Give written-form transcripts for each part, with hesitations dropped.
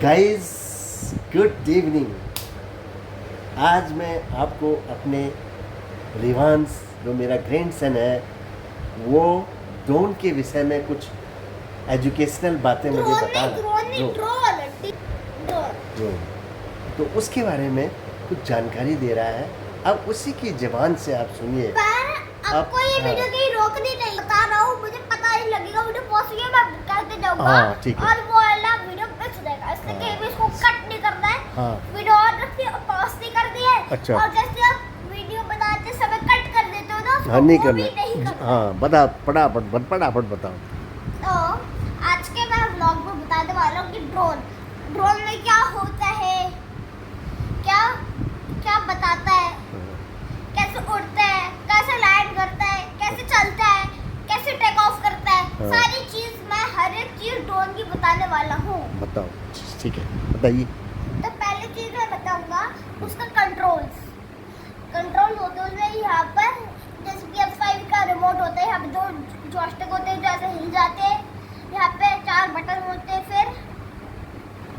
Guys good evening. आज मैं आपको अपने रिवांस जो मेरा ग्रैंडसन है वो ड्रोन के विषय में कुछ एजुकेशनल बातें मुझे बता रहा है। ड्रोन तो उसके बारे में कुछ जानकारी दे रहा है। अब उसी की ज़बान से आप सुनिए। आपको ये वीडियो कहीं रोक नहीं बता रहा हूँ, मुझे पता नहीं लगेगा, वीडियो पॉज किया मैं करते जाऊंगा। हाँ, ठीक है। और वो वाला वीडियो पे सुनेगा, इसलिए कहीं भी इसको कट नहीं करना है। हाँ। वीडियो और रखिए और पॉज नहीं करनी है। अच्छा। और जैसे आप वीडियो बनाते समय कट कर देते हो ना, हाँ, नहीं वो भी नहीं करना। करना। हाँ, बता फटाफट बताओ। तो आज के मैं व्लॉग में बताने वाला हूँ कि ड्रोन में क्या होता है, क्या क्या बताता है, कैसे उड़ता है, कैसे लैंड करता है, कैसे चलता है, कैसे टेक ऑफ करता है। हाँ। सारी चीज मैं हर एक चीज ड्रोन की बताने वाला हूँ। बताओ, ठीक है, बताइए। तो पहली चीज मैं बताऊंगा उसका कंट्रोल होते हैं उसमें। यहाँ पर जैसे PS5 का रिमोट होता है, यहाँ पे दो जॉयस्टिक होते हैं जो ऐसे हिल जाते हैं, यहाँ पे 4 बटन होते हैं, फिर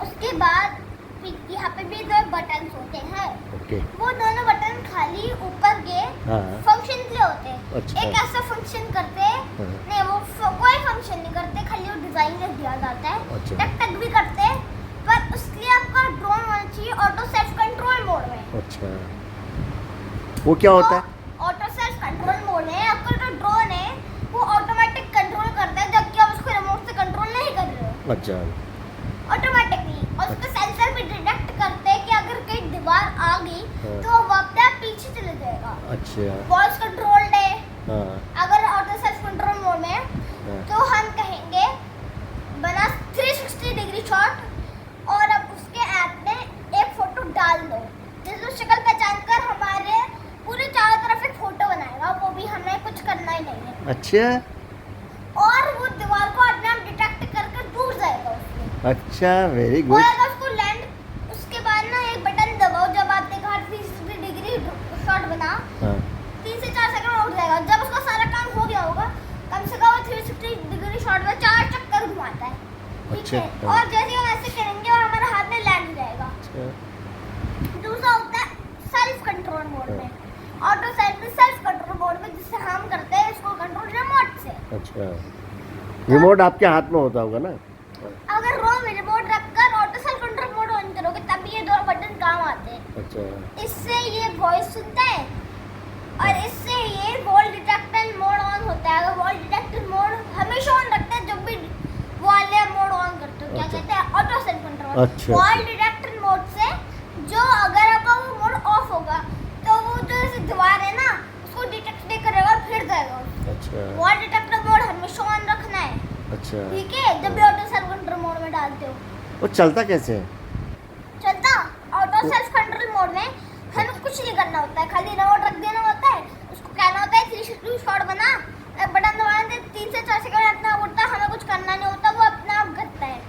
उसके बाद यहाँ पे भी 2 बटन होते हैं। ओके। वो दोनों बटन खाली ऊपर के हाँ। फंक्शन के लिए होते हैं। अच्छा। एक ऐसा फंक्शन करते हैं, हाँ। नहीं वो कोई फंक्शन नहीं करते, खाली वो डिजाइन में दिया जाता है। अच्छा। टक टक भी करते हैं, पर उसके लिए आपका ड्रोन होना चाहिए ऑटो सेल्फ कंट्रोल मोड में। अच्छा, वो क्या होता है? ऑटो सेल्फ कंट्रोल मोड में आपका जो ड्रोन है वो ऑटोमेटिक कंट्रोल करता है, जबकि आप उसको रिमोट से कंट्रोल नहीं कर रहे हो। अच्छा। ऑटोमेटिकली। और उसके सेंसर भी डिटेक्ट करते हैं कि अगर कहीं दीवार आ गई हाँ। तो वो अपने आप पीछे चले जाएगा। अच्छा। वॉइस कंट्रोल्ड है। हाँ। अगर ऑटो सेल्फ कंट्रोल मोड में हाँ। तो हम कहेंगे बना 360 डिग्री शॉट, और अब उसके ऐप में एक फोटो डाल दो जिसमें शक्ल पहचान कर हमारे पूरे चारों तरफ एक फोटो बनाएगा, वो भी हमें कुछ करना ही नहीं है। अच्छा। और वो दीवार को अपने आप डिटेक्ट करके दूर जाएगा उसमें। अच्छा, वेरी वो गुड। अगर उसको लैंड, उसके बाद ना एक बटन दबाओ, जब आप देखा 360 डिग्री शॉट बना, हाँ। 3 से 4 सेकंड में उठ जाएगा। जब उसका सारा काम हो गया होगा, कम से कम 360 डिग्री शॉट में 4 चक्कर घुमाता है। ठीक अच्छा, है। हाँ। और जैसे हम ऐसे करेंगे और हमारे हाथ में लैंड हो जाएगा। अच्छा। दूसरा होता है सेल्फ कंट्रोल मोड में, ऑटो सेल्फ कंट्रोल मोड में, जिससे हम करते हैं इसको कंट्रोल रिमोट से। अच्छा, रिमोट आपके हाथ में होता होगा ना? अगर रोम रिमोट रखकर auto self control mode on करोगे तब ये 2 बटन काम आते हैं। अच्छा। इससे ये वॉइस सुनता है और इससे ये वॉल डिटेक्टर मोड ऑन होता है। अगर वॉल डिटेक्टर मोड हमेशा ऑन रखते हैं, जब भी वाले मोड ऑन करते हो, क्या अच्छा। कहते हैं, ऑटो सेल्फ कंट्रोल। अच्छा। वॉल डिटेक्टर मोड से जो अगर आपका वो मोड ऑफ होगा तो वो जो ऐसे दीवार है ना उसको डिटेक्ट नहीं करेगा और फिर जाएगा। अच्छा। वॉल डिटेक्टर मोड हमेशा ऑन रखना है, अच्छा। ठीक है, जब भी ऑटो सेल्फ कंट्रोल मोड में डालते हो। वो चलता कैसे है? चलता ऑटो सेल्फ कंट्रोल मोड में हमें कुछ नहीं करना होता है, खाली रिमोट रख देना होता है, उसको कहना होता है 360 शॉट बना, बटन दबाना है, 3 से 4 सेकंड अपना उड़ता है, हमें कुछ करना नहीं होता, वो अपने आप करता है।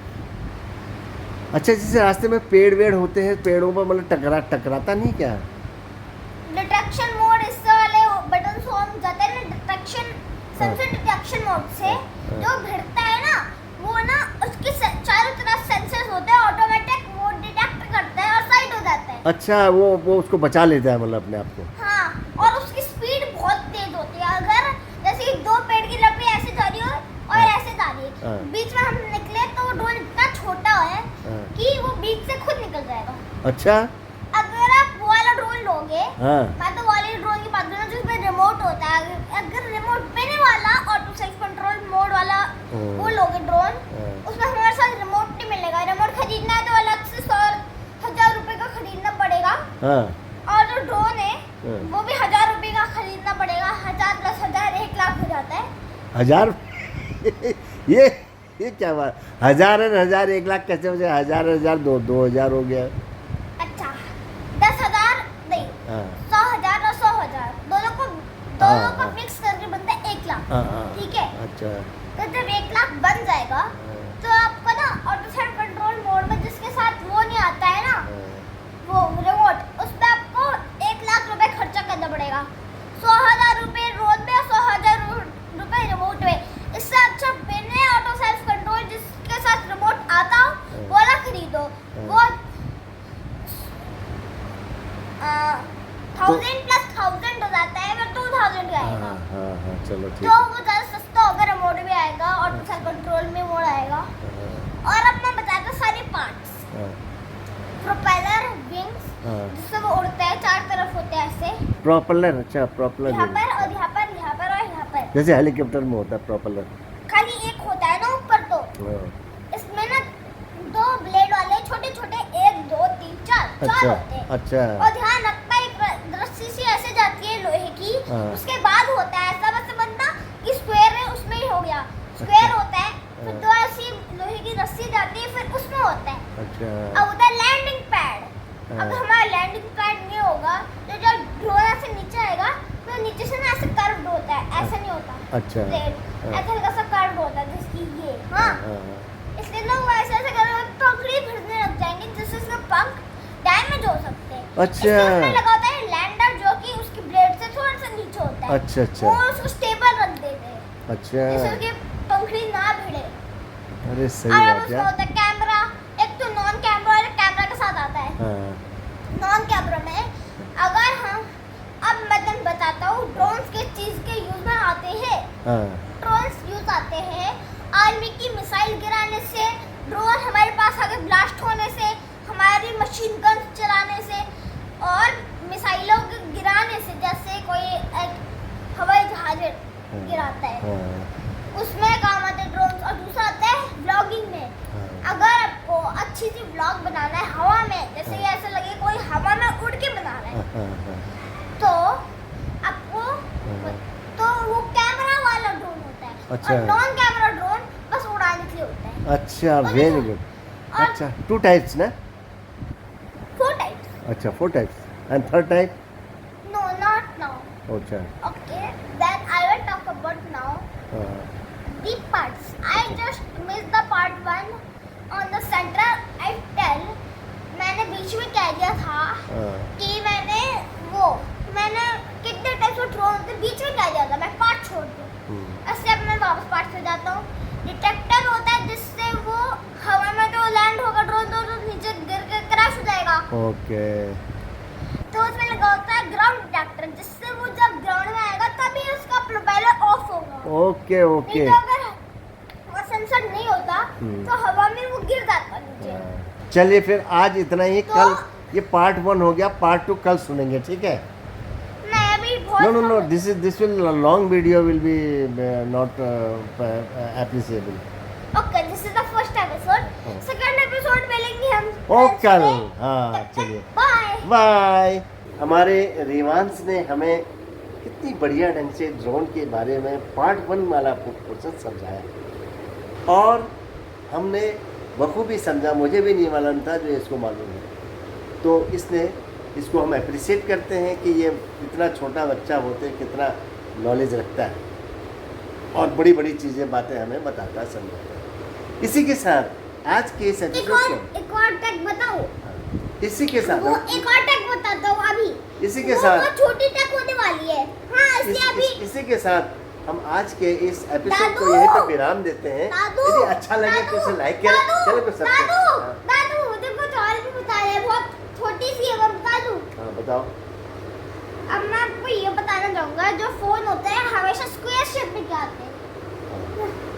अच्छा, जैसे रास्ते में पेड़ वेड़ होते हैं, पेड़ों पर मतलब टकराता नहीं क्या? डिटेक्शन मोड इससे वाले बटन से ऑन जाता है ना, डिटेक्शन सेंसर डिटेक्शन मोड से जो भिड़ता है ना, वो ना उसके चारों तरफ सेंसर्स होते हैं, ऑटोमेटिक वो डिटेक्ट करता है और साइड हो जाता है। अच्छा, वो उसको बचा लेता है मतलब अपने आप को। हाँ, और उसकी स्पीड बहुत तेज होती है। अगर जैसे 2 पेड़ की लकड़ी ऐसे जा रही हो और हाँ। ऐसे जा रही है, हाँ। बीच में हम निकले तो वो ड्रोन इतना छोटा है हाँ। कि वो बीच से खुद निकल जाएगा। अच्छा। अगर आप वो वाला ड्रोन लोगे, हाँ। मैं तो वाले ड्रोन की बात कर रहा हूँ जिसमें रिमोट होता है, अगर रिमोट पे वाला ऑटो सेल्फ कंट्रोल मोड वाला वो लोगे ड्रोन, हाँ। उसमें हमारे साथ रिमोट नहीं मिलेगा। रिमोट खरीदना है तो अलग से 100,000 रुपए का खरीदना पड़ेगा। हाँ। और जो ड्रोन है हाँ। वो भी 1,000 रुपए का खरीदना पड़ेगा। 1,000 + 1,000 1 लाख हो जाता है। 1000? ये क्या बात? 1000 और 1000 1 लाख कैसे हो जाए? 1000 2,000 हो गया। अच्छा, 10,000 नहीं, हाँ। 100,000 और 100,000 दोनों को हाँ। मिक्स करके बनता है 1 लाख। हाँ, हाँ। ठीक है। अच्छा। तो जब 1 लाख बन जाएगा तो आपको ना ऑटो सेल्फ कंट्रोल मोड में जिसके साथ वो नहीं आता है ना, वो रिमोट, उस पे आपको 1 लाख रुपए खर्चा करना पड़ेगा। 100,000 रुपए रोड में और 100,000 रुपए रिमोट में। इससे अच्छा बिना ऑटो सेल्फ कंट्रोल जिसके साथ रिमोट आता हो वो वाला खरीदो। चलो ठीक तो है। वो ज़्यादा सस्ता होगा, रिमोट भी आएगा और दूसरा कंट्रोल में मोड आएगा। हाँ, और अब मैं बताता हूँ सारे पार्ट्स। हाँ, प्रोपेलर, विंग्स, हाँ। जिससे वो उड़ता है, चार तरफ होते हैं ऐसे, प्रोपेलर, अच्छा प्रोपेलर यहाँ पर और यहाँ पर, यहाँ पर और यहाँ पर। जैसे हेलीकॉप्टर में होता है प्रोपेलर। खाली एक होता है ना ऊपर, तो हाँ, इसमें ना दो ब्लेड वाले छोटे छोटे, 1 2 3 4 अच्छा होते हैं। अच्छा। और ध्यान रखना, एक रस्सी सी ऐसे जाती है लोहे की, हाँ। उसके बाद होता है ऐसा, वैसे बनता कि स्क्वायर है, उसमें ही हो गया स्क्वायर अच्छा। होता है, फिर हाँ। दो ऐसी लोहे की रस्सी जाती है, फिर उसमें होता है। अच्छा। अब होता है लैंडिंग पैड। हाँ। अगर हमारा लैंडिंग पैड नहीं होगा तो जब ड्रोन ऐसे नीचे आएगा तो नीचे से ना ऐसे कर्व्ड होता है, ऐसा नहीं होता अच्छा। ब्लेड, हाँ। ऐसा हल्का सा कर्व्ड होता है, जिसकी ये हाँ, हाँ, इसलिए लोग ऐसे ऐसे करेंगे, पंखड़ी भिड़ने लग जाएंगे, जिससे उसके पंख डैमेज हो सकते हैं। अच्छा। इसलिए उसमें लगा होता है लैंडर, जो कि उसकी ब्लेड से थोड़ा सा नीचे होता है। अच्छा अच्छा वो उसको स्टेबल रख देते हैं, अच्छा। जिससे उसकी पंखड़ी ना भिड़े। अरे सही और अब बात उसमें यार। होता है कैमरा, एक तो नॉन कैमरा और एक कैमरा के साथ आता है। हाँ, नॉन कैमरा में अगर हम, अब मैं तुम्हें बताता हूँ ड्रोन्स के चीज़ के यूज में आते हैं। हाँ, ड्रोन्स यूज आते हैं आर्मी की मिसाइल गिराने से, ड्रोन हमारे पास आगे ब्लास्ट होने से, हमारी मशीन गन चलाने से, और मिसाइलों के गिराने से, जैसे कोई एक हवाई जहाज गिराता है, हाँ, उसमें काम आते हैं ड्रोन्स। और दूसरा आता है व्लॉगिंग में। हाँ, अगर आपको अच्छी सी व्लॉग बनाना है हवा में, जैसे ये ऐसा लगे कोई हवा में उड़ के बना रहा है, हाँ, हाँ, तो आपको हाँ। तो वो कैमरा वाला ड्रोन होता है। अच्छा। और नॉन कैमरा ड्रोन बस उड़ाने के लिए होता है। अच्छा वेरी गुड। और अच्छा 2 टाइप्स ना? 4 टाइप्स। अच्छा 4 types and third type? No, not now. अच्छा। Okay, then I will talk about now हाँ, the parts. I just missed the part 1 on the center. I tell, मैंने बीच में क्या किया था हाँ, कि मैंने कितने टाइप्स ऑफ ड्रोन होते बीच में क्या किया था, मैं पार्ट छोड़ दूँ। ऐसे अब मैं वापस पार्ट पे जाता हूँ। डिटेक्टर होता है, जिससे वो हवा में जो लैंड होगा ड्रोन, तो नीचे गिर के क्रैश हो जाएगा। ओके। तो उसमें लगा होता है ग्राउंड डिटेक्टर, जिससे वो जब ग्राउंड में आएगा तभी उसका प्रोपेलर ऑफ होगा। ओके नहीं ओके। तो अगर वो सेंसर नहीं होता तो हवा में वो गिर जाता नीचे। हाँ। चलिए फिर आज इतना ही। तो- कल ये पार्ट 1 हो गया, पार्ट 2 कल सुनेंगे, ठीक है? मैं अभी बहुत No, no, no. This will long video will be not appreciable. Okay, this is the first episode. हाँ। सेकंड एपिसोड मिलेंगे हम ओ कल। हाँ चलिए बाय। बाय। हमारे रिवांश ने हमें कितनी बढ़िया ढंग से ड्रोन के बारे में पार्ट 1 वाला पोर्शन समझाया, और हमने बखूबी समझा। मुझे भी नहीं मालूम था, जो इसको मालूम है। तो इसको हम अप्रिशिएट करते हैं कि ये इतना छोटा बच्चा होते कितना नॉलेज रखता है, और बड़ी बड़ी चीज़ें बातें हमें बताता है, समझाता है। इसी के साथ आज के इस एपिसोड को, एक और टैग बताओ। इसी के साथ वो एक और टैग बताता हूँ अभी। इसी के वो साथ बहुत छोटी टैग होने वाली है। हाँ, इसलिए अभी इसी के साथ हम आज के इस एपिसोड दादू! को यहीं पर विराम देते हैं। दादू! यदि अच्छा लगे तो इसे लाइक करें, चैनल को सब्सक्राइब। हाँ, दादू मुझे कुछ और भी बता रहे हैं, बहुत छोटी सी है, मैं बता दूँ। हाँ बताओ। अब मैं आपको ये बताना चाहूँगा, जो फोन होते हैं हमेशा स्क्वायर शेप में क्या आते हैं,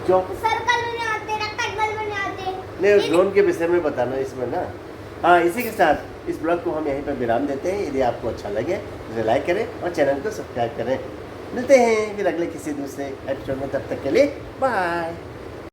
क्यों? सर्कल में नहीं आते, रेक्टेंगल में नहीं आते। नहीं, ड्रोन के विषय में बताना इसमें ना। हाँ, इसी के साथ इस ब्लॉग को हम यहीं पर विराम देते हैं। यदि आपको अच्छा लगे तो इसे लाइक करें और चैनल को सब्सक्राइब करें। मिलते हैं फिर अगले किसी दूसरे एपिसोड में, तब तक के लिए बाय।